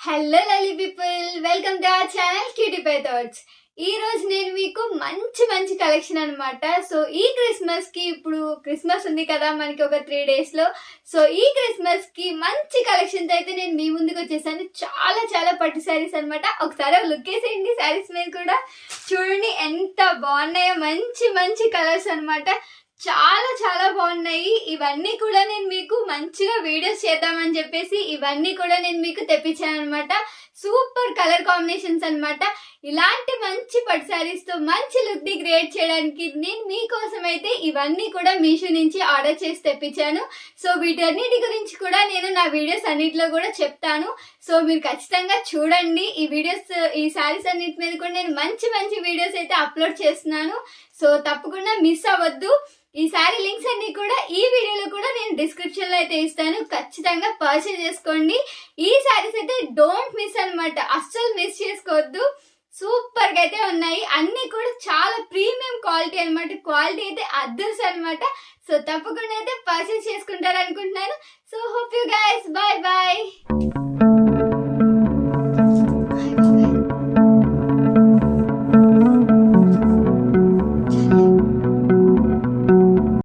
Hello lovely people, welcome to our channel cutie pie thoughts. ఈ రోజు నేను మీకు మంచి మంచి కలెక్షన్ అనమాట. సో ఈ క్రిస్మస్ కి, ఇప్పుడు క్రిస్మస్ ఉంది కదా మనకి ఒక 3 days లో. సో ఈ క్రిస్మస్ కి మంచి కలెక్షన్ తో అయితే నేను మీ ముందుకు వచ్చేసాను. చాలా చాలా పట్టు శారీస్ అనమాట. ఒకసారి లుక్ వేసేయండి శారీస్ మీద కూడా. చూడండి ఎంత బాగున్నాయో, మంచి మంచి కలర్స్ అనమాట. చాలా చాలా బాగున్నాయి. ఇవన్నీ కూడా నేను మీకు మంచిగా వీడియోస్ చేద్దామని చెప్పేసి ఇవన్నీ కూడా నేను మీకు తెప్పించాను అనమాట. సూపర్ కలర్ కాంబినేషన్స్ అనమాట. ఇలాంటి మంచి పట్టు శారీస్ తో మంచి లుక్ ని క్రియేట్ చేయడానికి నేను మీకోసం అయితే ఇవన్నీ కూడా మీషో నుంచి ఆర్డర్ చేసి తెప్పించాను. సో వీటన్నిటి గురించి కూడా నేను నా వీడియోస్ అన్నిటిలో కూడా చెప్తాను. సో మీరు ఖచ్చితంగా చూడండి ఈ వీడియోస్. ఈ శారీస్ అన్నిటి మీద కూడా నేను మంచి మంచి వీడియోస్ అయితే అప్లోడ్ చేస్తున్నాను. సో తప్పకుండా మిస్ అవ్వద్దు. ఈ శారీ లింక్స్ అన్ని కూడా ఈ వీడియోలో కూడా నేను డిస్క్రిప్షన్ లో అయితే ఇస్తాను. ఖచ్చితంగా పర్చేజ్ చేసుకోండి. ఈ శారీస్ అయితే డోంట్ మిస్ అనమాట, అస్సలు మిస్ చేసుకోవద్దు. సూపర్ గా అయితే ఉన్నాయి. అన్ని కూడా చాలా ప్రీమియం క్వాలిటీ అనమాట. క్వాలిటీ అయితే అద్దర్స్ అనమాట. సో తప్పకుండా అయితే పర్చేజ్ చేసుకుంటారు అనుకుంటున్నాను. So hope you guys, bye bye.